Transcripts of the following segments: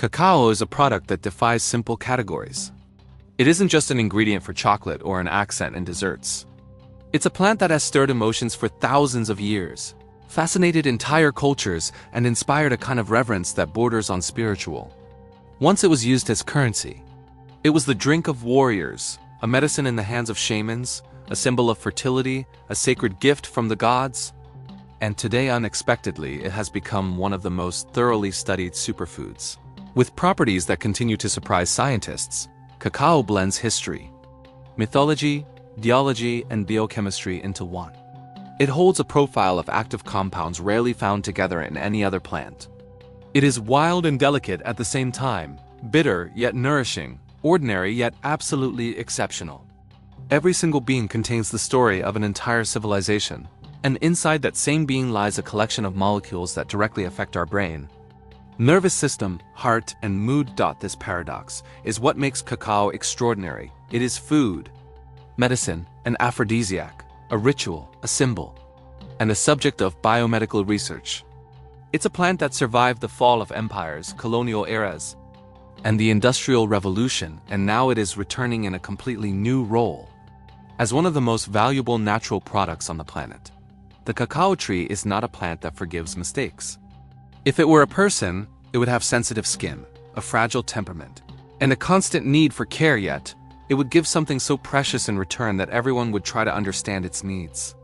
Cacao is a product that defies simple categories. It isn't just an ingredient for chocolate or an accent in desserts. It's a plant that has stirred emotions for thousands of years, fascinated entire cultures, and inspired a kind of reverence that borders on spiritual. Once it was used as currency. It was the drink of warriors, a medicine in the hands of shamans, a symbol of fertility, a sacred gift from the gods. And today, unexpectedly, it has become one of the most thoroughly studied superfoods. With properties that continue to surprise scientists, cacao blends history, mythology, geology, and biochemistry into one. It holds a profile of active compounds rarely found together in any other plant. It is wild and delicate at the same time, bitter yet nourishing, ordinary yet absolutely exceptional. Every single bean contains the story of an entire civilization, and inside that same bean lies a collection of molecules that directly affect our brain, nervous system, heart, and mood. This paradox is what makes cacao extraordinary. It is food, medicine, an aphrodisiac, a ritual, a symbol, and a subject of biomedical research. It's a plant that survived the fall of empires, colonial eras, and the Industrial Revolution, and now it is returning in a completely new role as one of the most valuable natural products on the planet. The cacao tree is not a plant that forgives mistakes. If it were a person, it would have sensitive skin, a fragile temperament, and a constant need for care, yet it would give something so precious in return that everyone would try to understand its needs.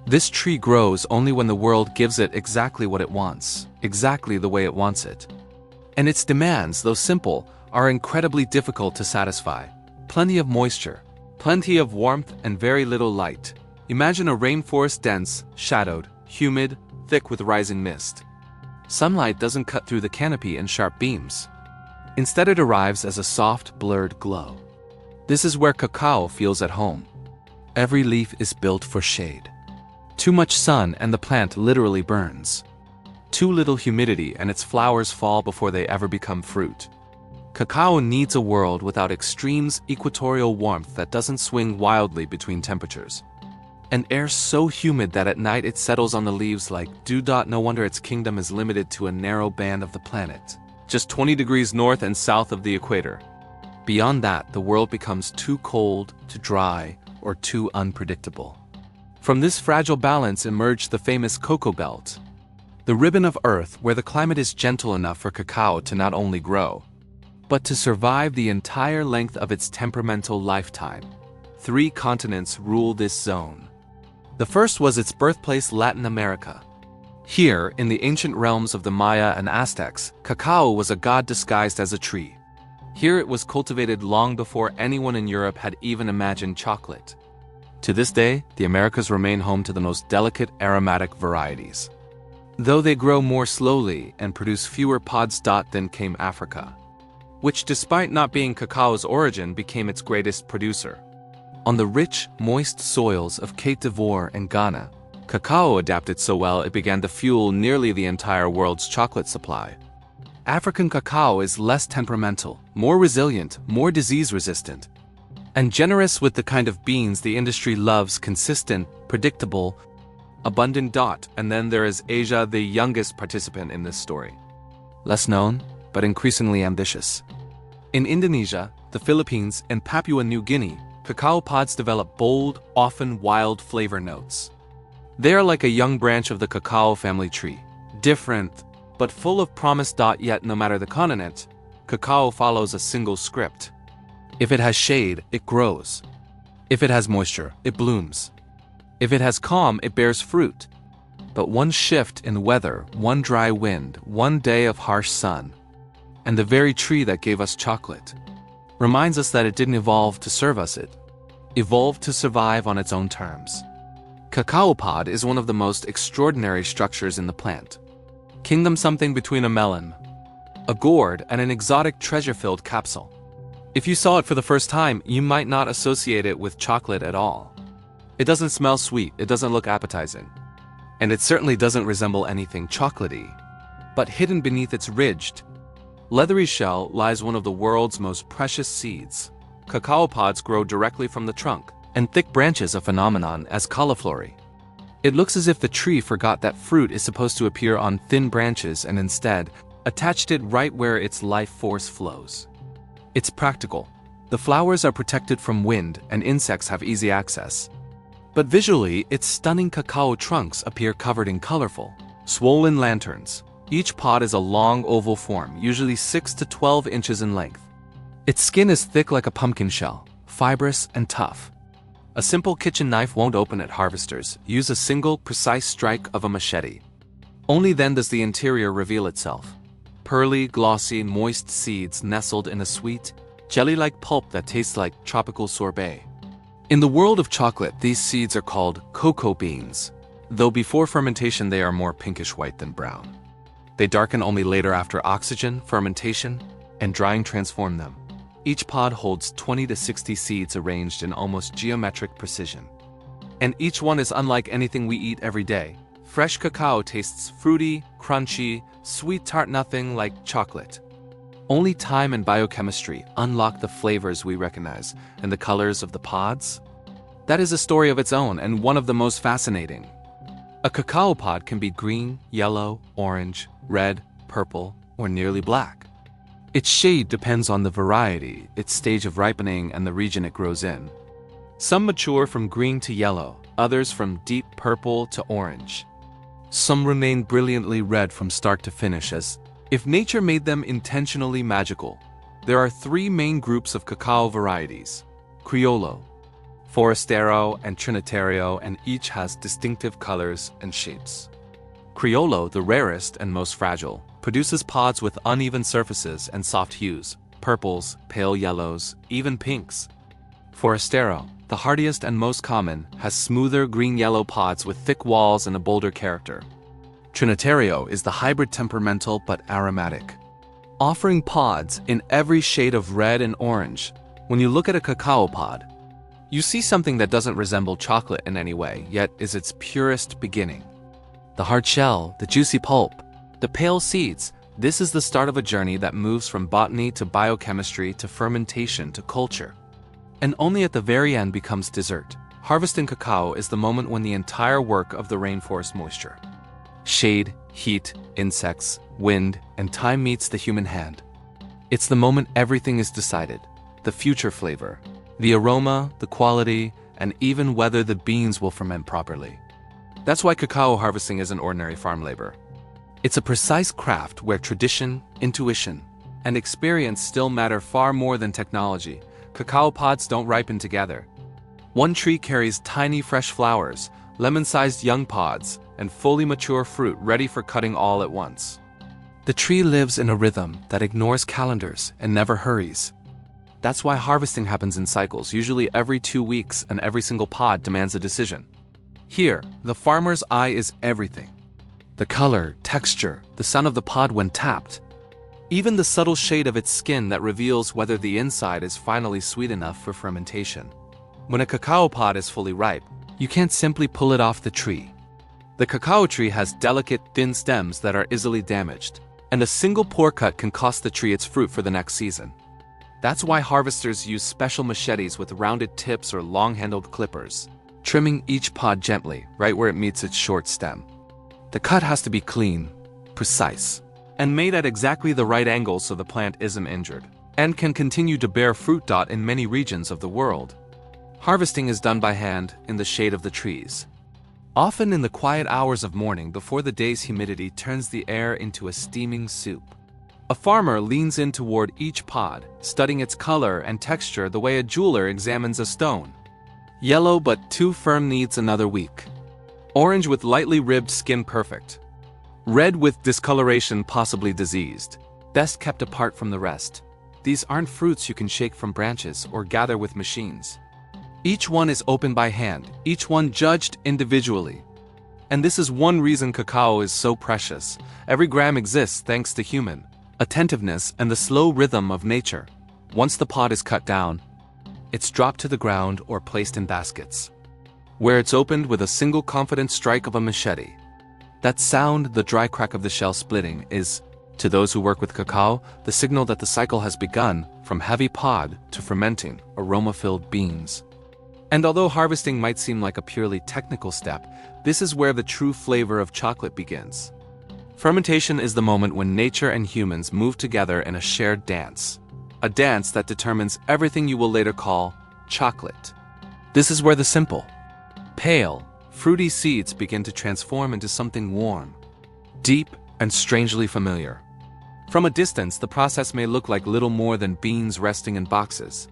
This tree grows only when the world gives it exactly what it wants, exactly the way it wants it. And its demands, though simple, are incredibly difficult to satisfy. Plenty of moisture, plenty of warmth, and very little light. Imagine a rainforest dense, shadowed, humid, thick with rising mist. Sunlight doesn't cut through the canopy in sharp beams. Instead, it arrives as a soft, blurred glow. This is where cacao feels at home. Every leaf is built for shade. Too much sun and the plant literally burns. Too little humidity and its flowers fall before they ever become fruit. Cacao needs a world without extremes, equatorial warmth that doesn't swing wildly between temperatures. An air so humid that at night it settles on the leaves like dew. No wonder its kingdom is limited to a narrow band of the planet, just 20 degrees north and south of the equator. Beyond that, the world becomes too cold, too dry, or too unpredictable. From this fragile balance emerged the famous cocoa belt, the ribbon of earth where the climate is gentle enough for cacao to not only grow, but to survive the entire length of its temperamental lifetime. 3 continents rule this zone. The first was its birthplace, Latin America. Here, in the ancient realms of the Maya and Aztecs, cacao was a god disguised as a tree. Here it was cultivated long before anyone in Europe had even imagined chocolate. To this day, the Americas remain home to the most delicate aromatic varieties, though they grow more slowly and produce fewer pods. Then came Africa, which, despite not being cacao's origin, became its greatest producer. On the rich, moist soils of Côte d'Ivoire and Ghana, cacao adapted so well it began to fuel nearly the entire world's chocolate supply. African cacao is less temperamental, more resilient, more disease-resistant, and generous with the kind of beans the industry loves: consistent, predictable, abundant. And then there is Asia, the youngest participant in this story. Less known, but increasingly ambitious. In Indonesia, the Philippines, and Papua New Guinea, cacao pods develop bold, often wild flavor notes. They are like a young branch of the cacao family tree, different, but full of promise. Yet no matter the continent, cacao follows a single script. If it has shade, it grows. If it has moisture, it blooms. If it has calm, it bears fruit. But one shift in weather, one dry wind, one day of harsh sun, and the very tree that gave us chocolate reminds us that it didn't evolve to serve us, it evolved to survive on its own terms. Cacao pod is one of the most extraordinary structures in the plant. Kingdom something between a melon, a gourd, and an exotic treasure-filled capsule. If you saw it for the first time, you might not associate it with chocolate at all. It doesn't smell sweet, it doesn't look appetizing, and it certainly doesn't resemble anything chocolatey. But hidden beneath its ridged, leathery shell lies one of the world's most precious seeds. Cacao pods grow directly from the trunk, and thick branches a phenomenon as cauliflower. It looks as if the tree forgot that fruit is supposed to appear on thin branches and instead attached it right where its life force flows. It's practical. The flowers are protected from wind and insects have easy access. But visually, its stunning cacao trunks appear covered in colorful, swollen lanterns. Each pod is a long oval form, usually 6 to 12 inches in length. Its skin is thick like a pumpkin shell, fibrous and tough. A simple kitchen knife won't open it. Harvesters use a single, precise strike of a machete. Only then does the interior reveal itself. Pearly, glossy, moist seeds nestled in a sweet, jelly-like pulp that tastes like tropical sorbet. In the world of chocolate, these seeds are called cocoa beans, though before fermentation they are more pinkish-white than brown. They darken only later after oxygen, fermentation, and drying transform them. Each pod holds 20 to 60 seeds arranged in almost geometric precision. And each one is unlike anything we eat every day. Fresh cacao tastes fruity, crunchy, sweet tart, nothing like chocolate. Only time and biochemistry unlock the flavors we recognize and the colors of the pods. That is a story of its own and one of the most fascinating. A cacao pod can be green, yellow, orange, red, purple, or nearly black. Its shade depends on the variety, its stage of ripening, and the region it grows in. Some mature from green to yellow, others from deep purple to orange. Some remain brilliantly red from start to finish, as if nature made them intentionally magical. There are 3 main groups of cacao varieties: Criollo, Forastero, and Trinitario, and each has distinctive colors and shapes. Criollo, the rarest and most fragile, produces pods with uneven surfaces and soft hues, purples, pale yellows, even pinks. Forastero, the hardiest and most common, has smoother green-yellow pods with thick walls and a bolder character. Trinitario is the hybrid, temperamental but aromatic, offering pods in every shade of red and orange. When you look at a cacao pod, you see something that doesn't resemble chocolate in any way, yet is its purest beginning. The hard shell, the juicy pulp, the pale seeds. This is the start of a journey that moves from botany to biochemistry to fermentation to culture. And only at the very end becomes dessert. Harvesting cacao is the moment when the entire work of the rainforest moisture, shade, heat, insects, wind, and time meets the human hand. It's the moment everything is decided: the future flavor, the aroma, the quality, and even whether the beans will ferment properly. That's why cacao harvesting isn't ordinary farm labor. It's a precise craft where tradition, intuition, and experience still matter far more than technology. Cacao pods don't ripen together. One tree carries tiny fresh flowers, lemon-sized young pods, and fully mature fruit ready for cutting all at once. The tree lives in a rhythm that ignores calendars and never hurries. That's why harvesting happens in cycles, usually every 2 weeks, and every single pod demands a decision. Here, the farmer's eye is everything. The color, texture, the sound of the pod when tapped. Even the subtle shade of its skin that reveals whether the inside is finally sweet enough for fermentation. When a cacao pod is fully ripe, you can't simply pull it off the tree. The cacao tree has delicate, thin stems that are easily damaged, and a single poor cut can cost the tree its fruit for the next season. That's why harvesters use special machetes with rounded tips or long-handled clippers, trimming each pod gently, right where it meets its short stem. The cut has to be clean, precise, and made at exactly the right angle so the plant isn't injured, and can continue to bear fruit. In many regions of the world, harvesting is done by hand in the shade of the trees, often in the quiet hours of morning before the day's humidity turns the air into a steaming soup. A farmer leans in toward each pod, studying its color and texture the way a jeweler examines a stone. Yellow but too firm, needs another week. Orange with lightly ribbed skin, perfect. Red with discoloration, possibly diseased, best kept apart from the rest. These aren't fruits you can shake from branches or gather with machines. Each one is opened by hand, each one judged individually. And this is one reason cacao is so precious. Every gram exists thanks to human attentiveness and the slow rhythm of nature. Once the pod is cut down, it's dropped to the ground or placed in baskets, where it's opened with a single confident strike of a machete. That sound, the dry crack of the shell splitting, is, to those who work with cacao, the signal that the cycle has begun, from heavy pod to fermenting, aroma-filled beans. And although harvesting might seem like a purely technical step, this is where the true flavor of chocolate begins. Fermentation is the moment when nature and humans move together in a shared dance. A dance that determines everything you will later call chocolate. This is where the simple, pale, fruity seeds begin to transform into something warm, deep, and strangely familiar. From a distance, the process may look like little more than beans resting in boxes.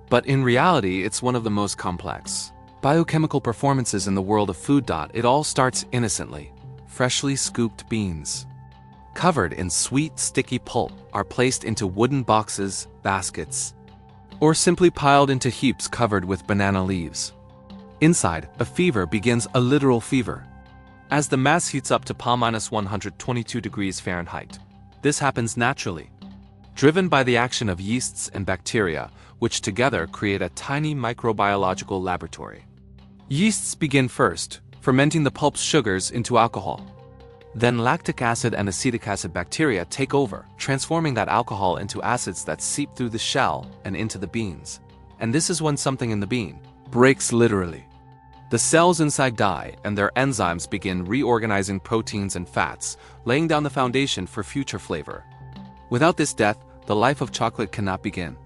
But in reality, it's one of the most complex biochemical performances in the world of food. It all starts innocently. Freshly scooped beans, covered in sweet, sticky pulp, are placed into wooden boxes, baskets, or simply piled into heaps covered with banana leaves. Inside, a fever begins, a literal fever. As the mass heats up to +122 degrees Fahrenheit. This happens naturally, driven by the action of yeasts and bacteria, which together create a tiny microbiological laboratory. Yeasts begin first, fermenting the pulp's sugars into alcohol. Then lactic acid and acetic acid bacteria take over, transforming that alcohol into acids that seep through the shell and into the beans. And this is when something in the bean breaks literally. The cells inside die, and their enzymes begin reorganizing proteins and fats, laying down the foundation for future flavor. Without this death, the life of chocolate cannot begin.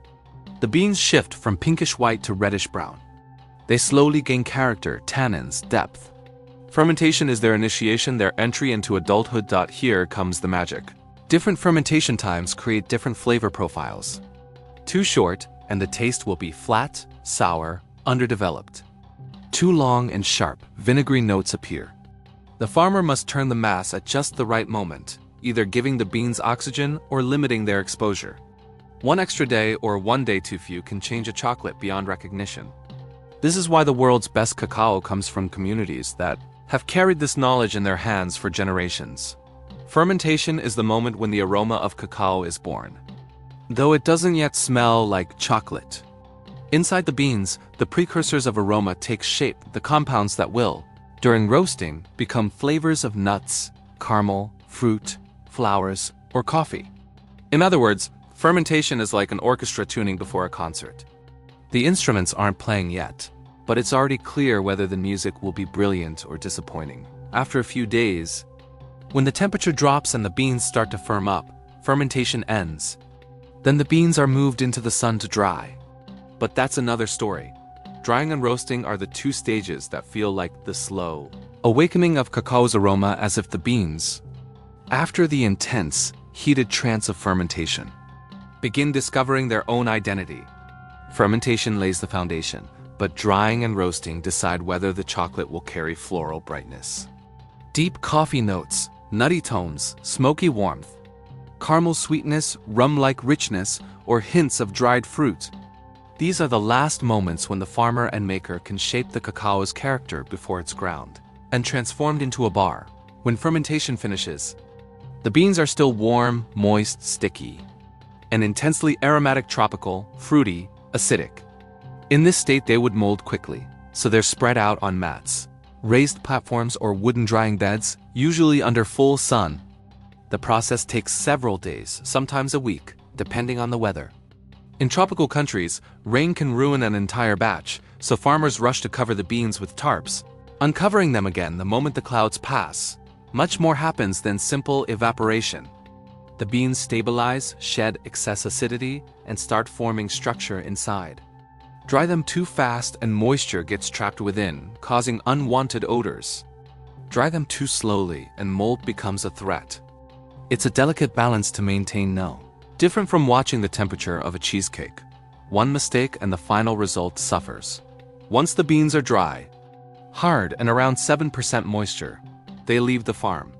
The beans shift from pinkish white to reddish brown. They slowly gain character, tannins, depth. Fermentation is their initiation, their entry into adulthood. Here comes the magic. Different fermentation times create different flavor profiles. Too short, and the taste will be flat, sour, underdeveloped. Too long and sharp, vinegary notes appear. The farmer must turn the mass at just the right moment, either giving the beans oxygen or limiting their exposure. One extra day or one day too few can change a chocolate beyond recognition. This is why the world's best cacao comes from communities that have carried this knowledge in their hands for generations. Fermentation is the moment when the aroma of cacao is born, though it doesn't yet smell like chocolate. Inside the beans, the precursors of aroma take shape, the compounds that will, during roasting, become flavors of nuts, caramel, fruit, flowers, or coffee. In other words, fermentation is like an orchestra tuning before a concert. The instruments aren't playing yet, but it's already clear whether the music will be brilliant or disappointing. After a few days, when the temperature drops and the beans start to firm up, fermentation ends. Then the beans are moved into the sun to dry. But that's another story. Drying and roasting are the two stages that feel like the slow awakening of cacao's aroma, as if the beans, after the intense, heated trance of fermentation, begin discovering their own identity. Fermentation lays the foundation, but drying and roasting decide whether the chocolate will carry floral brightness, deep coffee notes, nutty tones, smoky warmth, caramel sweetness, rum-like richness, or hints of dried fruit. These are the last moments when the farmer and maker can shape the cacao's character before it's ground and transformed into a bar. When fermentation finishes, the beans are still warm, moist, sticky, and intensely aromatic, tropical, fruity, acidic. In this state, they would mold quickly, so they're spread out on mats, raised platforms, or wooden drying beds, usually under full sun. The process takes several days, sometimes a week, depending on the weather. In tropical countries, rain can ruin an entire batch, so farmers rush to cover the beans with tarps, uncovering them again the moment the clouds pass. Much more happens than simple evaporation. The beans stabilize, shed excess acidity, and start forming structure inside. Dry them too fast and moisture gets trapped within, causing unwanted odors. Dry them too slowly and mold becomes a threat. It's a delicate balance to maintain. Different from watching the temperature of a cheesecake. One mistake and the final result suffers. Once the beans are dry, hard, and around 7% moisture, they leave the farm.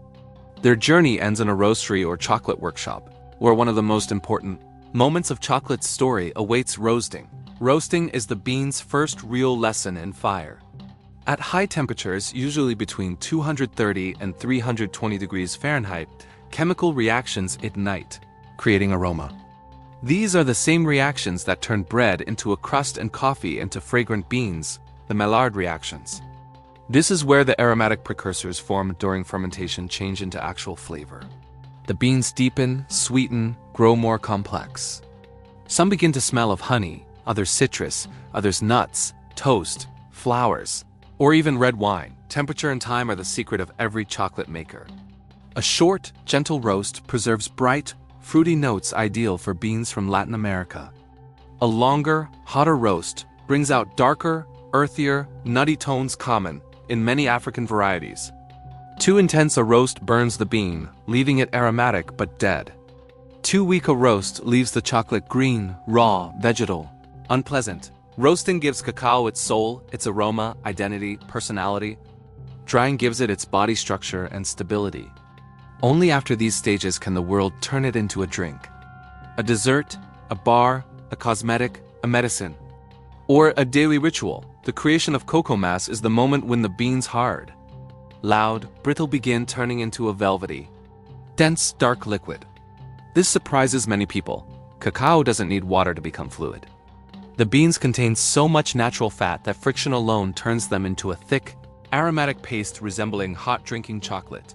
Their journey ends in a roastery or chocolate workshop, where one of the most important moments of chocolate's story awaits: roasting. Roasting is the bean's first real lesson in fire. At high temperatures, usually between 230 and 320 degrees Fahrenheit, chemical reactions ignite, creating aroma. These are the same reactions that turn bread into a crust and coffee into fragrant beans, the Maillard reactions. This is where the aromatic precursors formed during fermentation change into actual flavor. The beans deepen, sweeten, grow more complex. Some begin to smell of honey, others citrus, others nuts, toast, flowers, or even red wine. Temperature and time are the secret of every chocolate maker. A short, gentle roast preserves bright, fruity notes ideal for beans from Latin America. A longer, hotter roast brings out darker, earthier, nutty tones common in many African varieties. Too intense a roast burns the bean, leaving it aromatic but dead. Too weak a roast leaves the chocolate green, raw, vegetal, unpleasant. Roasting gives cacao its soul, its aroma, identity, personality. Drying gives it its body structure and stability. Only after these stages can the world turn it into a drink. A dessert, a bar, a cosmetic, a medicine. Or a daily ritual. The creation of cocoa mass is the moment when the beans hard, loud, brittle begin turning into a velvety, dense, dark liquid. This surprises many people. Cacao doesn't need water to become fluid. The beans contain so much natural fat that friction alone turns them into a thick, aromatic paste resembling hot drinking chocolate.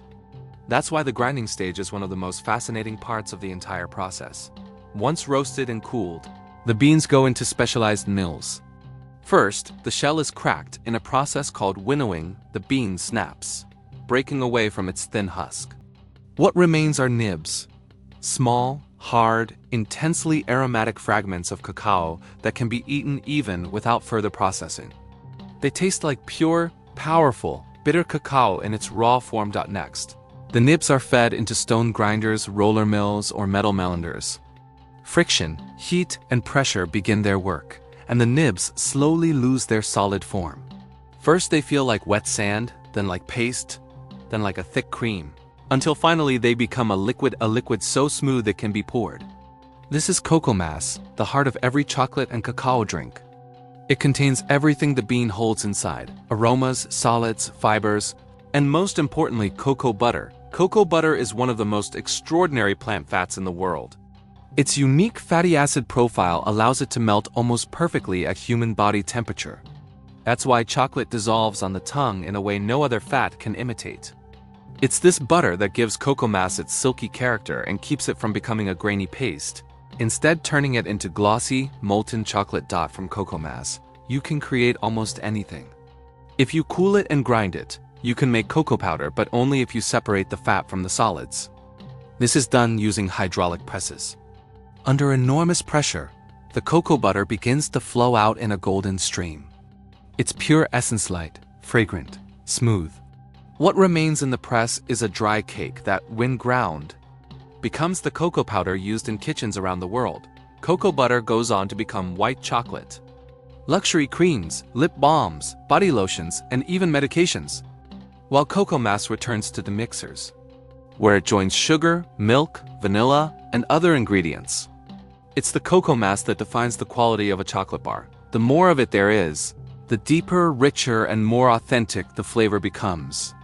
That's why the grinding stage is one of the most fascinating parts of the entire process. Once roasted and cooled, the beans go into specialized mills. First, the shell is cracked in a process called winnowing. The bean snaps, breaking away from its thin husk. What remains are nibs, small, hard, intensely aromatic fragments of cacao that can be eaten even without further processing. They taste like pure, powerful, bitter cacao in its raw form. Next, the nibs are fed into stone grinders, roller mills, or metal melanders. Friction, heat, and pressure begin their work, and the nibs slowly lose their solid form. First they feel like wet sand, then like paste, then like a thick cream, until finally they become a liquid so smooth it can be poured. This is cocoa mass, the heart of every chocolate and cacao drink. It contains everything the bean holds inside: aromas, solids, fibers, and most importantly, cocoa butter. Cocoa butter is one of the most extraordinary plant fats in the world. Its unique fatty acid profile allows it to melt almost perfectly at human body temperature. That's why chocolate dissolves on the tongue in a way no other fat can imitate. It's this butter that gives cocoa mass its silky character and keeps it from becoming a grainy paste, instead turning it into glossy, molten chocolate. From cocoa mass, you can create almost anything. If you cool it and grind it, you can make cocoa powder, but only if you separate the fat from the solids. This is done using hydraulic presses. Under enormous pressure, the cocoa butter begins to flow out in a golden stream. Its pure essence light, fragrant, smooth. What remains in the press is a dry cake that, when ground, becomes the cocoa powder used in kitchens around the world. Cocoa butter goes on to become white chocolate, luxury creams, lip balms, body lotions, and even medications, while cocoa mass returns to the mixers, where it joins sugar, milk, vanilla, and other ingredients. It's the cocoa mass that defines the quality of a chocolate bar. The more of it there is, the deeper, richer, and more authentic the flavor becomes.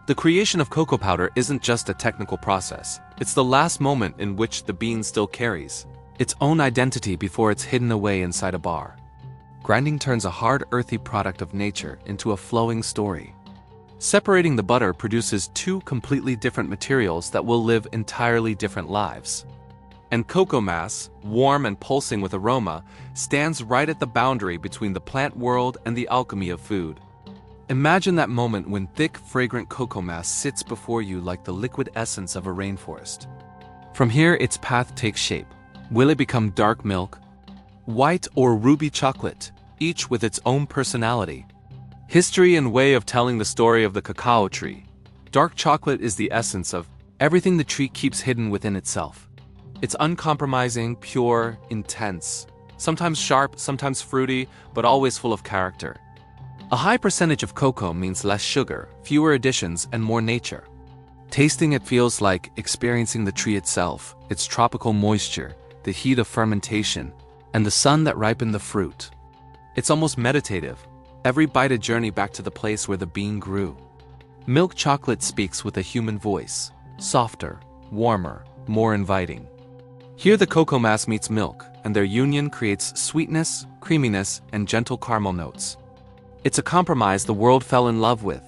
The creation of cocoa powder isn't just a technical process. It's the last moment in which the bean still carries its own identity before it's hidden away inside a bar. Grinding turns a hard, earthy product of nature into a flowing story. Separating the butter produces two completely different materials that will live entirely different lives. And cocoa mass, warm and pulsing with aroma, stands right at the boundary between the plant world and the alchemy of food. Imagine that moment when thick, fragrant cocoa mass sits before you like the liquid essence of a rainforest. From here, its path takes shape. Will it become dark milk, white or ruby chocolate, each with its own personality? History and way of telling the story of the cacao tree. Dark chocolate is the essence of everything the tree keeps hidden within itself. It's uncompromising, pure, intense, sometimes sharp, sometimes fruity, but always full of character. A high percentage of cocoa means less sugar, fewer additions, and more nature. Tasting it feels like experiencing the tree itself, its tropical moisture, the heat of fermentation, and the sun that ripened the fruit. It's almost meditative. Every bite a journey back to the place where the bean grew. Milk chocolate speaks with a human voice, softer, warmer, more inviting. Here the cocoa mass meets milk, and their union creates sweetness, creaminess, and gentle caramel notes. It's a compromise the world fell in love with.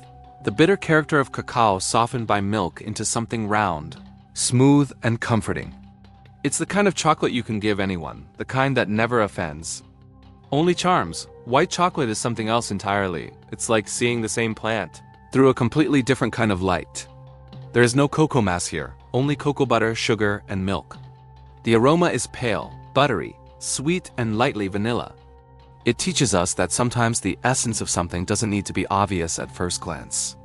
The bitter character of cacao softened by milk into something round, smooth, and comforting. It's the kind of chocolate you can give anyone, the kind that never offends. Only charms. White chocolate is something else entirely. It's like seeing the same plant through a completely different kind of light. There is no cocoa mass here, only cocoa butter, sugar, and milk. The aroma is pale, buttery, sweet, and lightly vanilla. It teaches us that sometimes the essence of something doesn't need to be obvious at first glance.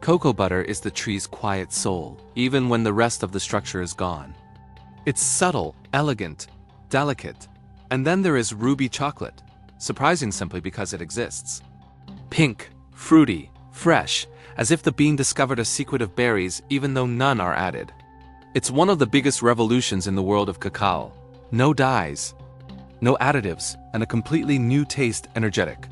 Cocoa butter is the tree's quiet soul, even when the rest of the structure is gone. It's subtle, elegant, delicate. And then there is ruby chocolate, surprising simply because it exists. Pink, fruity, fresh, as if the bean discovered a secret of berries even though none are added. It's one of the biggest revolutions in the world of cacao. No dyes, no additives, and a completely new taste, energetic.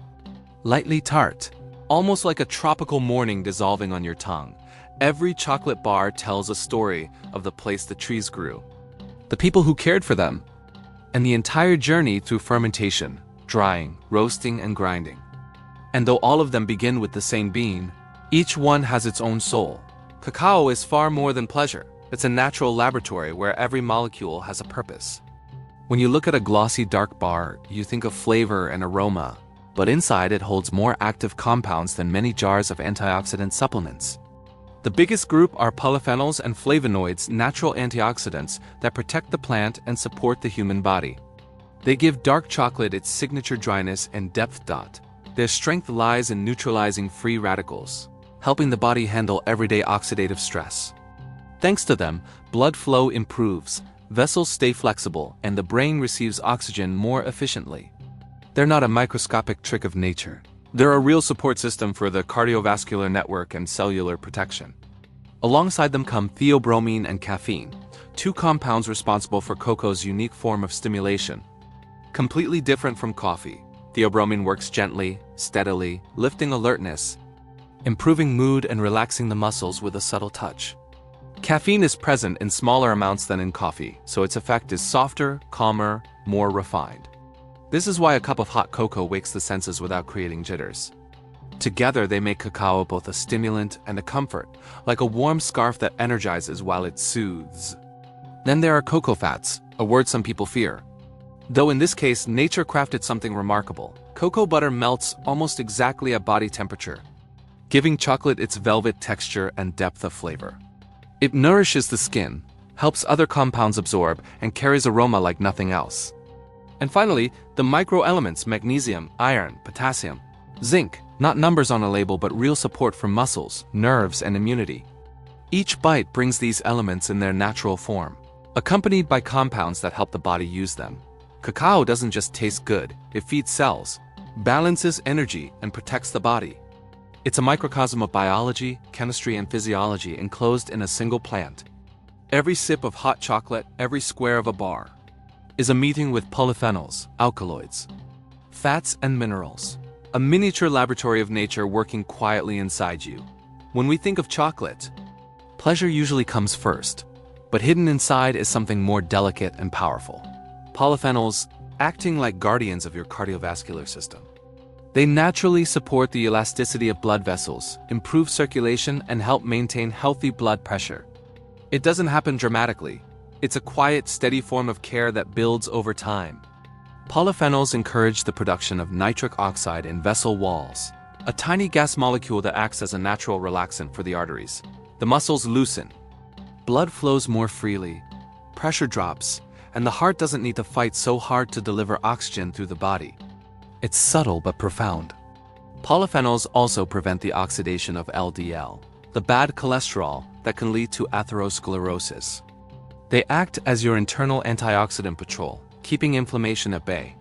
Lightly tart, almost like a tropical morning dissolving on your tongue. Every chocolate bar tells a story of the place the trees grew, the people who cared for them, and the entire journey through fermentation, drying, roasting, and grinding. And though all of them begin with the same bean, each one has its own soul. Cacao is far more than pleasure. It's a natural laboratory where every molecule has a purpose. When you look at a glossy dark bar, you think of flavor and aroma, but inside it holds more active compounds than many jars of antioxidant supplements. The biggest group are polyphenols and flavonoids, natural antioxidants that protect the plant and support the human body. They give dark chocolate its signature dryness and depth. Their strength lies in neutralizing free radicals, helping the body handle everyday oxidative stress. Thanks to them, blood flow improves, vessels stay flexible, and the brain receives oxygen more efficiently. They're not a microscopic trick of nature. They're a real support system for the cardiovascular network and cellular protection. Alongside them come theobromine and caffeine, two compounds responsible for cocoa's unique form of stimulation. Completely different from coffee, theobromine works gently, steadily, lifting alertness, improving mood and relaxing the muscles with a subtle touch. Caffeine is present in smaller amounts than in coffee, so its effect is softer, calmer, more refined. This is why a cup of hot cocoa wakes the senses without creating jitters. Together they make cacao both a stimulant and a comfort, like a warm scarf that energizes while it soothes. Then there are cocoa fats, a word some people fear. Though in this case, nature crafted something remarkable. Cocoa butter melts almost exactly at body temperature, giving chocolate its velvet texture and depth of flavor. It nourishes the skin, helps other compounds absorb, and carries aroma like nothing else. And finally, the microelements: magnesium, iron, potassium, zinc, not numbers on a label but real support for muscles, nerves, and immunity. Each bite brings these elements in their natural form, accompanied by compounds that help the body use them. Cacao doesn't just taste good, it feeds cells, balances energy, and protects the body. It's a microcosm of biology, chemistry, and physiology enclosed in a single plant. Every sip of hot chocolate, every square of a bar, is a meeting with polyphenols, alkaloids, fats, and minerals. A miniature laboratory of nature working quietly inside you. When we think of chocolate, pleasure usually comes first, but hidden inside is something more delicate and powerful. Polyphenols acting like guardians of your cardiovascular system. They naturally support the elasticity of blood vessels, improve circulation, and help maintain healthy blood pressure. It doesn't happen dramatically. It's a quiet, steady form of care that builds over time. Polyphenols encourage the production of nitric oxide in vessel walls, a tiny gas molecule that acts as a natural relaxant for the arteries. The muscles loosen, blood flows more freely, pressure drops, and the heart doesn't need to fight so hard to deliver oxygen through the body. It's subtle but profound. Polyphenols also prevent the oxidation of LDL, the bad cholesterol that can lead to atherosclerosis. They act as your internal antioxidant patrol, keeping inflammation at bay.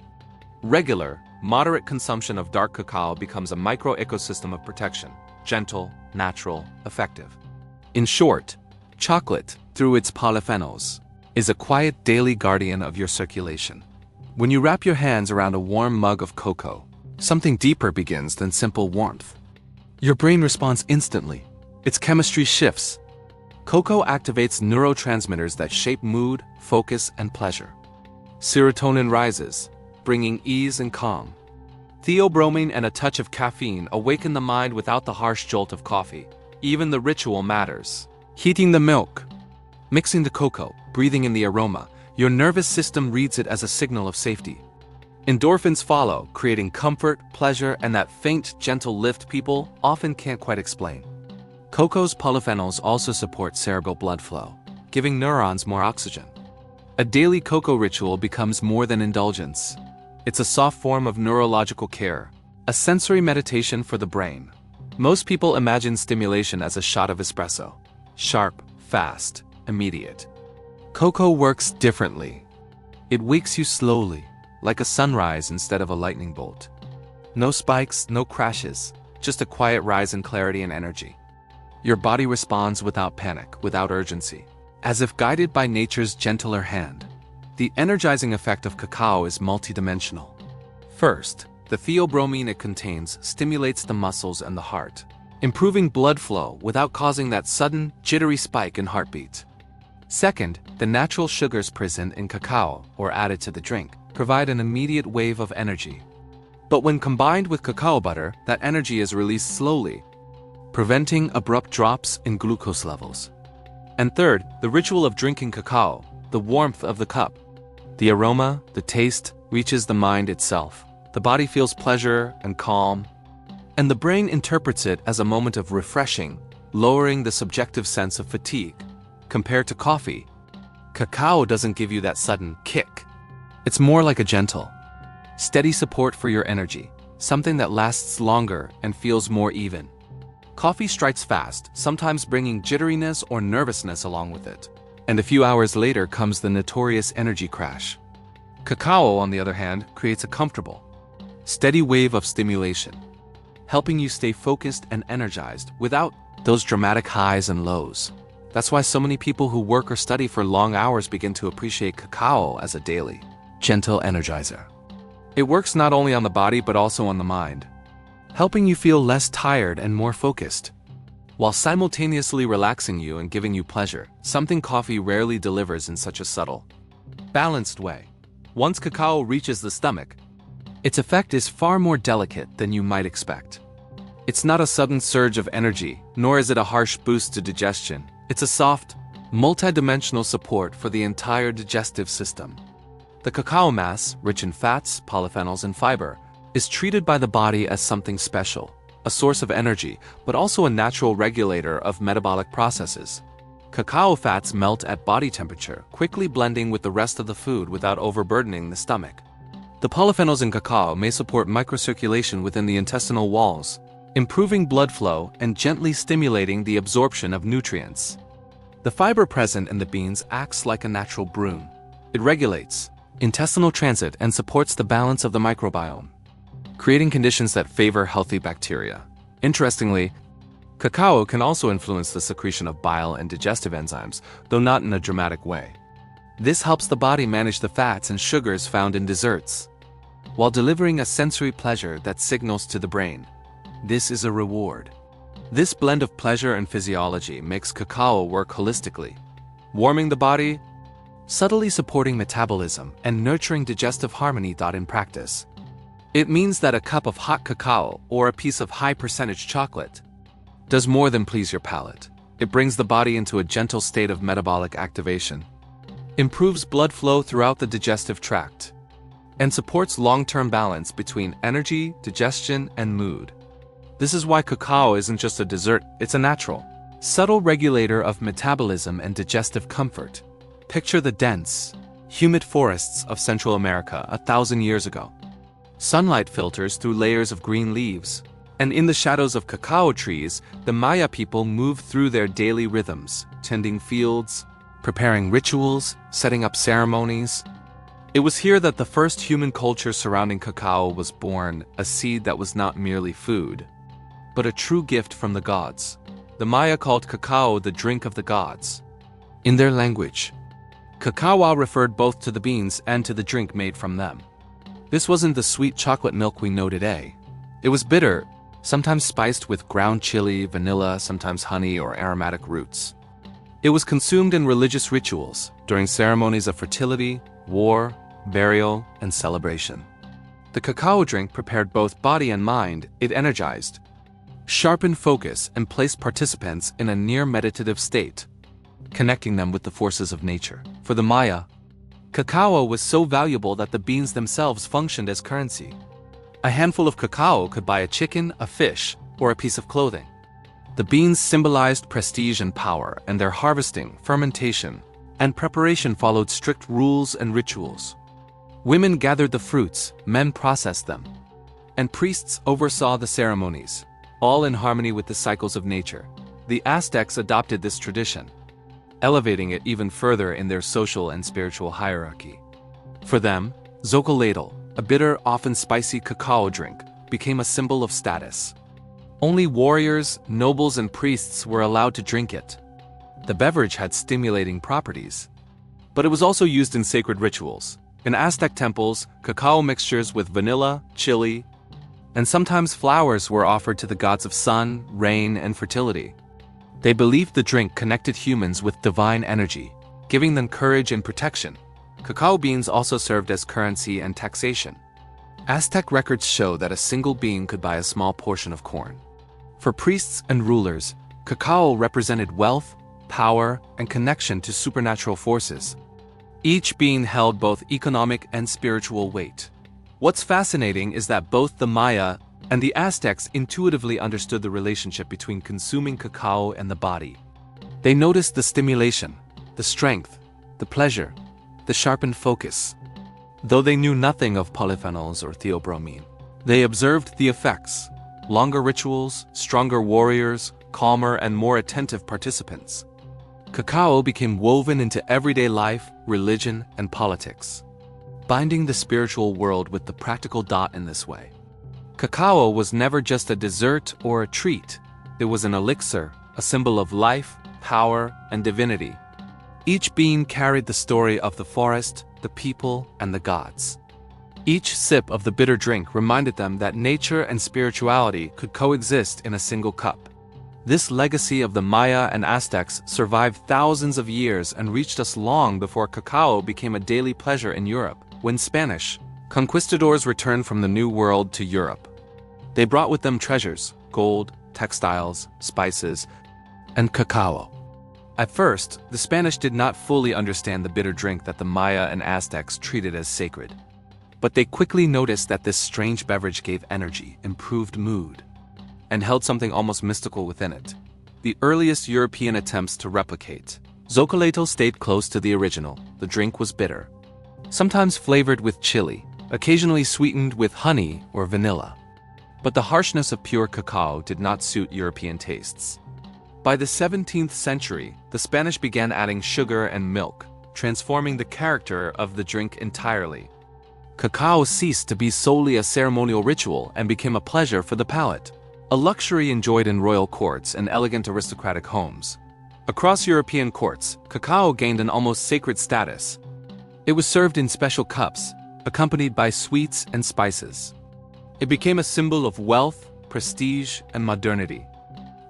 Regular, moderate consumption of dark cacao becomes a micro-ecosystem of protection, gentle, natural, effective. In short, chocolate, through its polyphenols, is a quiet daily guardian of your circulation. When you wrap your hands around a warm mug of cocoa, something deeper begins than simple warmth. Your brain responds instantly. Its chemistry shifts. Cocoa activates neurotransmitters that shape mood, focus, and pleasure. Serotonin rises, bringing ease and calm. Theobromine and a touch of caffeine awaken the mind without the harsh jolt of coffee. Even the ritual matters. Heating the milk, mixing the cocoa, breathing in the aroma, your nervous system reads it as a signal of safety. Endorphins follow, creating comfort, pleasure, and that faint, gentle lift people often can't quite explain. Cocoa's polyphenols also support cerebral blood flow, giving neurons more oxygen. A daily cocoa ritual becomes more than indulgence. It's a soft form of neurological care, a sensory meditation for the brain. Most people imagine stimulation as a shot of espresso. Sharp, fast, immediate. Cocoa works differently. It wakes you slowly, like a sunrise instead of a lightning bolt. No spikes, no crashes, just a quiet rise in clarity and energy. Your body responds without panic, without urgency, as if guided by nature's gentler hand. The energizing effect of cacao is multidimensional. First, the theobromine it contains stimulates the muscles and the heart, improving blood flow without causing that sudden, jittery spike in heartbeat. Second, the natural sugars present in cacao, or added to the drink, provide an immediate wave of energy. But when combined with cacao butter, that energy is released slowly, preventing abrupt drops in glucose levels. And third, the ritual of drinking cacao, the warmth of the cup. The aroma, the taste, reaches the mind itself. The body feels pleasure and calm, and the brain interprets it as a moment of refreshing, lowering the subjective sense of fatigue. Compared to coffee, cacao doesn't give you that sudden kick. It's more like a gentle, steady support for your energy, something that lasts longer and feels more even. Coffee strikes fast, sometimes bringing jitteriness or nervousness along with it. And a few hours later comes the notorious energy crash. Cacao, on the other hand, creates a comfortable, steady wave of stimulation, helping you stay focused and energized without those dramatic highs and lows. That's why so many people who work or study for long hours begin to appreciate cacao as a daily, gentle energizer. It works not only on the body but also on the mind, helping you feel less tired and more focused, while simultaneously relaxing you and giving you pleasure, something coffee rarely delivers in such a subtle, balanced way. Once cacao reaches the stomach, its effect is far more delicate than you might expect. It's not a sudden surge of energy, nor is it a harsh boost to digestion. It's a soft, multidimensional support for the entire digestive system. The cacao mass, rich in fats, polyphenols, and fiber, is treated by the body as something special, a source of energy, but also a natural regulator of metabolic processes. Cacao fats melt at body temperature, quickly blending with the rest of the food without overburdening the stomach. The polyphenols in cacao may support microcirculation within the intestinal walls, improving blood flow and gently stimulating the absorption of nutrients. The fiber present in the beans acts like a natural broom. It regulates intestinal transit and supports the balance of the microbiome, creating conditions that favor healthy bacteria. Interestingly, cacao can also influence the secretion of bile and digestive enzymes, though not in a dramatic way. This helps the body manage the fats and sugars found in desserts, while delivering a sensory pleasure that signals to the brain, this is a reward. This blend of pleasure and physiology makes cacao work holistically, warming the body, subtly supporting metabolism, and nurturing digestive harmony. In practice, it means that a cup of hot cacao or a piece of high-percentage chocolate does more than please your palate. It brings the body into a gentle state of metabolic activation, improves blood flow throughout the digestive tract, and supports long-term balance between energy, digestion, and mood. This is why cacao isn't just a dessert, it's a natural, subtle regulator of metabolism and digestive comfort. Picture the dense, humid forests of Central America 1,000 years ago. Sunlight filters through layers of green leaves, and in the shadows of cacao trees, the Maya people moved through their daily rhythms, tending fields, preparing rituals, setting up ceremonies. It was here that the first human culture surrounding cacao was born, a seed that was not merely food, but a true gift from the gods. The Maya called cacao the drink of the gods. In their language, cacao referred both to the beans and to the drink made from them. This wasn't the sweet chocolate milk we know today. It was bitter, sometimes spiced with ground chili, vanilla, sometimes honey or aromatic roots. It was consumed in religious rituals, during ceremonies of fertility, war, burial, and celebration. The cacao drink prepared both body and mind. It energized, sharpened focus, and placed participants in a near meditative state, connecting them with the forces of nature. For the Maya, cacao was so valuable that the beans themselves functioned as currency. A handful of cacao could buy a chicken, a fish, or a piece of clothing. The beans symbolized prestige and power, and their harvesting, fermentation, and preparation followed strict rules and rituals. Women gathered the fruits, men processed them, and priests oversaw the ceremonies, all in harmony with the cycles of nature. The Aztecs adopted this tradition, elevating it even further in their social and spiritual hierarchy. For them, zocolatl, a bitter, often spicy cacao drink, became a symbol of status. Only warriors, nobles, and priests were allowed to drink it. The beverage had stimulating properties, but it was also used in sacred rituals. In Aztec temples, cacao mixtures with vanilla, chili, and sometimes flowers were offered to the gods of sun, rain, and fertility. They believed the drink connected humans with divine energy, giving them courage and protection. Cacao beans also served as currency and taxation. Aztec records show that a single bean could buy a small portion of corn. For priests and rulers, cacao represented wealth, power, and connection to supernatural forces. Each bean held both economic and spiritual weight. What's fascinating is that both the Maya and the Aztecs intuitively understood the relationship between consuming cacao and the body. They noticed the stimulation, the strength, the pleasure, the sharpened focus. Though they knew nothing of polyphenols or theobromine, they observed the effects: longer rituals, stronger warriors, calmer and more attentive participants. Cacao became woven into everyday life, religion, and politics, binding the spiritual world with the practical dot in this way. Cacao was never just a dessert or a treat. It was an elixir, a symbol of life, power, and divinity. Each bean carried the story of the forest, the people, and the gods. Each sip of the bitter drink reminded them that nature and spirituality could coexist in a single cup. This legacy of the Maya and Aztecs survived thousands of years and reached us long before cacao became a daily pleasure in Europe. When Spanish conquistadors returned from the New World to Europe, they brought with them treasures: gold, textiles, spices, and cacao. At first, the Spanish did not fully understand the bitter drink that the Maya and Aztecs treated as sacred. But they quickly noticed that this strange beverage gave energy, improved mood, and held something almost mystical within it. The earliest European attempts to replicate zocolatl stayed close to the original. The drink was bitter, sometimes flavored with chili, occasionally sweetened with honey or vanilla. But the harshness of pure cacao did not suit European tastes. By the 17th century, the Spanish began adding sugar and milk, transforming the character of the drink entirely. Cacao ceased to be solely a ceremonial ritual and became a pleasure for the palate, a luxury enjoyed in royal courts and elegant aristocratic homes. Across European courts, cacao gained an almost sacred status. It was served in special cups, accompanied by sweets and spices. It became a symbol of wealth, prestige, and modernity.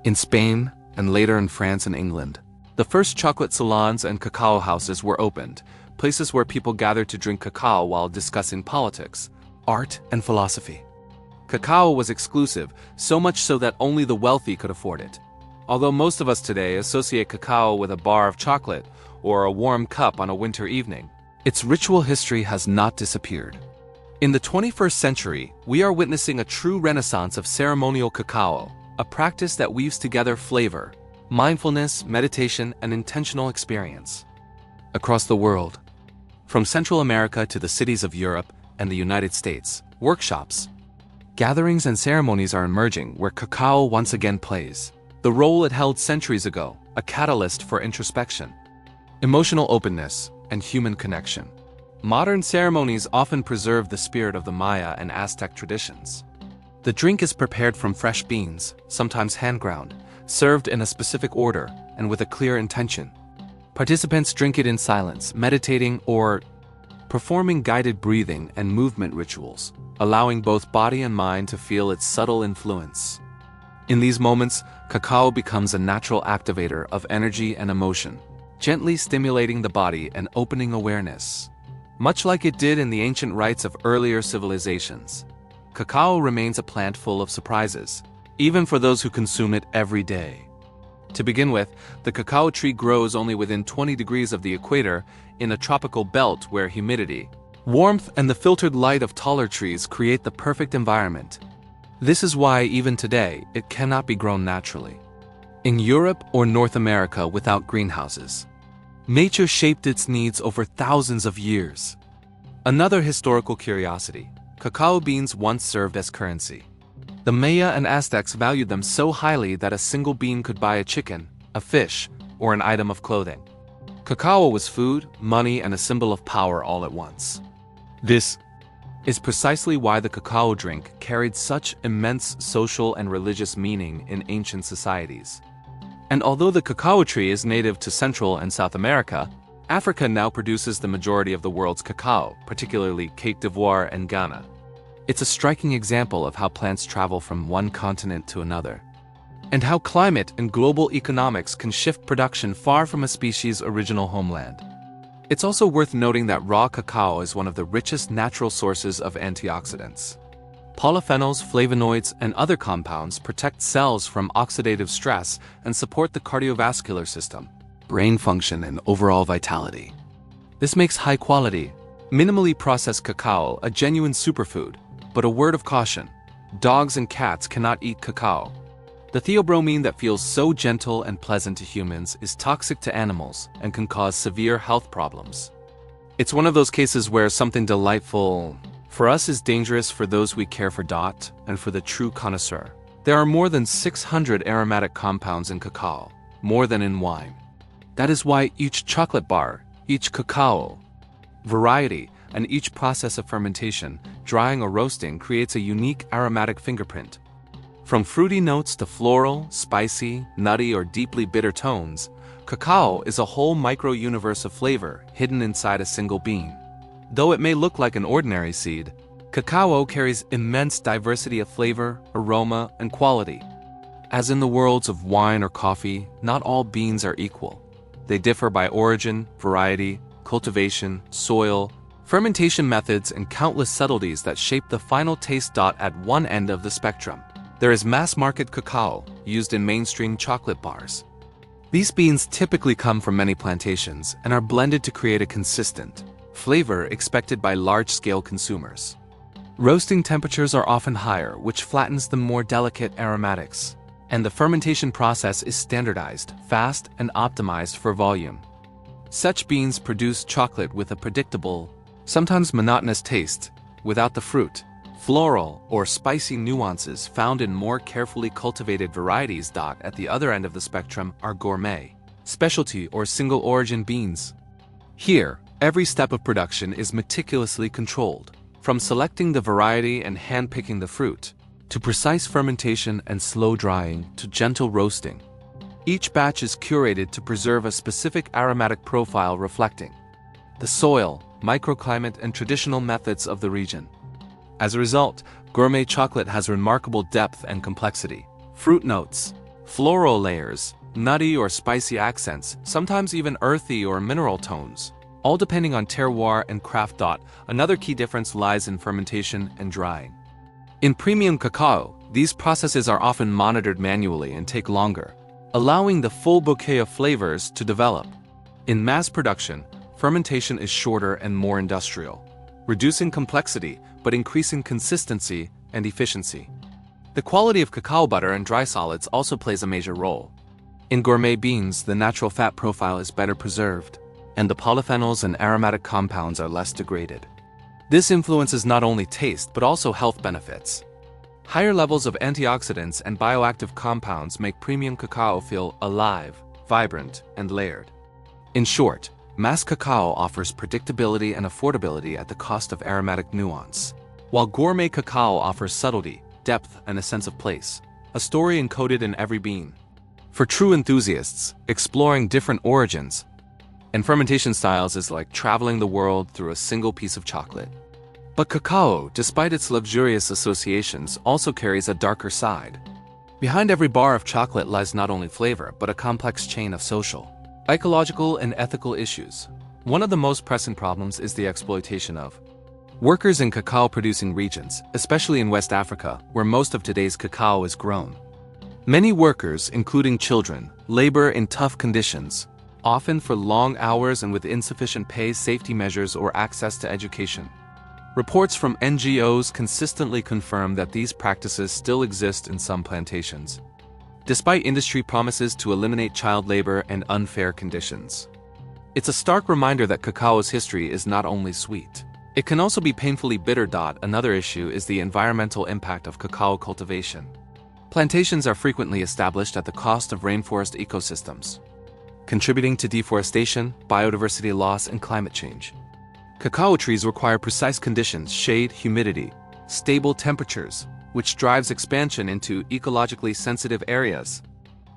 In Spain, and later in France and England, the first chocolate salons and cacao houses were opened, places where people gathered to drink cacao while discussing politics, art, and philosophy. Cacao was exclusive, so much so that only the wealthy could afford it. Although most of us today associate cacao with a bar of chocolate or a warm cup on a winter evening, its ritual history has not disappeared. In the 21st century, we are witnessing a true renaissance of ceremonial cacao, a practice that weaves together flavor, mindfulness, meditation, and intentional experience. Across the world, from Central America to the cities of Europe and the United States, workshops, gatherings, and ceremonies are emerging where cacao once again plays the role it held centuries ago: a catalyst for introspection, emotional openness, and human connection. Modern ceremonies often preserve the spirit of the Maya and Aztec traditions. The drink is prepared from fresh beans, sometimes hand-ground, served in a specific order and with a clear intention. Participants drink it in silence, meditating or performing guided breathing and movement rituals, allowing both body and mind to feel its subtle influence. In these moments, cacao becomes a natural activator of energy and emotion, gently stimulating the body and opening awareness. Much like it did in the ancient rites of earlier civilizations, cacao remains a plant full of surprises, even for those who consume it every day. To begin with, the cacao tree grows only within 20 degrees of the equator in a tropical belt where humidity, warmth, and the filtered light of taller trees create the perfect environment. This is why, even today, it cannot be grown naturally. in Europe or North America without greenhouses. Nature shaped its needs over thousands of years. Another historical curiosity: cacao beans once served as currency. The Maya and Aztecs valued them so highly that a single bean could buy a chicken, a fish, or an item of clothing. Cacao was food, money, and a symbol of power all at once. This is precisely why the cacao drink carried such immense social and religious meaning in ancient societies. And although the cacao tree is native to Central and South America, Africa now produces the majority of the world's cacao, particularly Côte d'Ivoire and Ghana. It's a striking example of how plants travel from one continent to another, and how climate and global economics can shift production far from a species' original homeland. It's also worth noting that raw cacao is one of the richest natural sources of antioxidants. Polyphenols, flavonoids, and other compounds protect cells from oxidative stress and support the cardiovascular system, brain function, and overall vitality. This makes high-quality, minimally processed cacao a genuine superfood, but a word of caution: dogs and cats cannot eat cacao. The theobromine that feels so gentle and pleasant to humans is toxic to animals and can cause severe health problems. It's one of those cases where something delightful for us is dangerous for those we care for. And for the true connoisseur, there are more than 600 aromatic compounds in cacao, more than in wine. That is why each chocolate bar, each cacao variety, and each process of fermentation, drying or roasting creates a unique aromatic fingerprint. From fruity notes to floral, spicy, nutty, or deeply bitter tones, cacao is a whole micro-universe of flavor hidden inside a single bean. Though it may look like an ordinary seed, cacao carries immense diversity of flavor, aroma, and quality. As in the worlds of wine or coffee, not all beans are equal. They differ by origin, variety, cultivation, soil, fermentation methods, and countless subtleties that shape the final taste. At one end of the spectrum, there is mass-market cacao, used in mainstream chocolate bars. These beans typically come from many plantations and are blended to create a consistent flavor expected by large-scale consumers. Roasting temperatures are often higher, which flattens the more delicate aromatics, and the fermentation process is standardized, fast, and optimized for volume. Such beans produce chocolate with a predictable, sometimes monotonous taste, without the fruit, floral, or spicy nuances found in more carefully cultivated varieties. At the other end of the spectrum are gourmet, specialty, or single-origin beans. Here, every step of production is meticulously controlled, from selecting the variety and hand-picking the fruit, to precise fermentation and slow drying, to gentle roasting. Each batch is curated to preserve a specific aromatic profile reflecting the soil, microclimate, and traditional methods of the region. As a result, gourmet chocolate has remarkable depth and complexity. Fruit notes, floral layers, nutty or spicy accents, sometimes even earthy or mineral tones, all depending on terroir and craft. Another key difference lies in fermentation and drying. In premium cacao, these processes are often monitored manually and take longer, allowing the full bouquet of flavors to develop. In mass production, fermentation is shorter and more industrial, reducing complexity but increasing consistency and efficiency. The quality of cacao butter and dry solids also plays a major role. In gourmet beans, the natural fat profile is better preserved, and the polyphenols and aromatic compounds are less degraded. This influences not only taste but also health benefits. Higher levels of antioxidants and bioactive compounds make premium cacao feel alive, vibrant, and layered. In short, mass cacao offers predictability and affordability at the cost of aromatic nuance, while gourmet cacao offers subtlety, depth, and a sense of place, a story encoded in every bean. For true enthusiasts, exploring different origins and fermentation styles is like traveling the world through a single piece of chocolate. But cacao, despite its luxurious associations, also carries a darker side. Behind every bar of chocolate lies not only flavor, but a complex chain of social, ecological, and ethical issues. One of the most pressing problems is the exploitation of workers in cacao-producing regions, especially in West Africa, where most of today's cacao is grown. Many workers, including children, labor in tough conditions, often for long hours and with insufficient pay, safety measures, or access to education. Reports from NGOs consistently confirm that these practices still exist in some plantations. despite industry promises to eliminate child labor and unfair conditions. It's a stark reminder that cacao's history is not only sweet. It can also be painfully bitter. Another issue is the environmental impact of cacao cultivation. Plantations are frequently established at the cost of rainforest ecosystems, contributing to deforestation, biodiversity loss, and climate change. Cacao trees require precise conditions, shade, humidity, stable temperatures, which drives expansion into ecologically sensitive areas.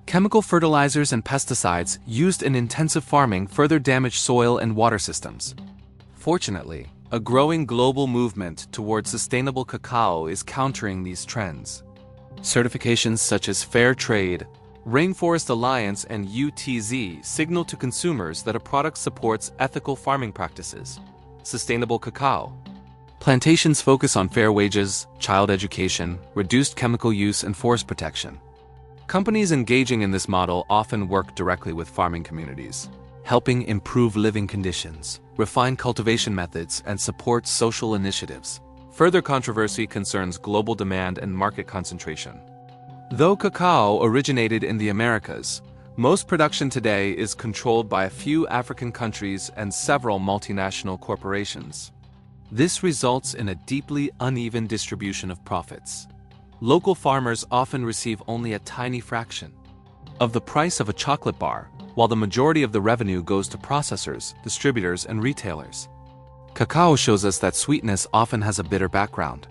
Chemical fertilizers and pesticides used in intensive farming further damage soil and water systems. Fortunately, a growing global movement towards sustainable cacao is countering these trends. Certifications such as Fair Trade, Rainforest Alliance, and UTZ signal to consumers that a product supports ethical farming practices. Sustainable cacao. Plantations focus on fair wages, child education, reduced chemical use, and forest protection. Companies engaging in this model often work directly with farming communities, helping improve living conditions, refine cultivation methods, and support social initiatives. Further controversy concerns global demand and market concentration. Though cacao originated in the Americas, most production today is controlled by a few African countries and several multinational corporations. This results in a deeply uneven distribution of profits. Local farmers often receive only a tiny fraction of the price of a chocolate bar, while the majority of the revenue goes to processors, distributors, and retailers. Cacao shows us that sweetness often has a bitter background.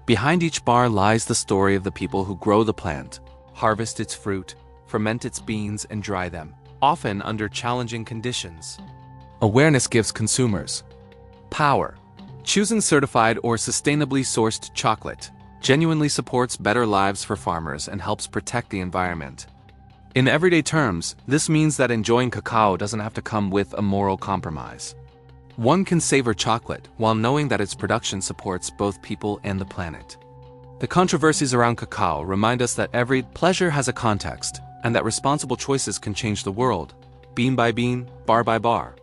Behind each bar lies the story of the people who grow the plant, harvest its fruit, ferment its beans, and dry them, often under challenging conditions. Awareness gives consumers power. Choosing certified or sustainably sourced chocolate genuinely supports better lives for farmers and helps protect the environment. In everyday terms, this means that enjoying cacao doesn't have to come with a moral compromise. One can savor chocolate while knowing that its production supports both people and the planet. The controversies around cacao remind us that every pleasure has a context, and that responsible choices can change the world, bean by bean, bar by bar.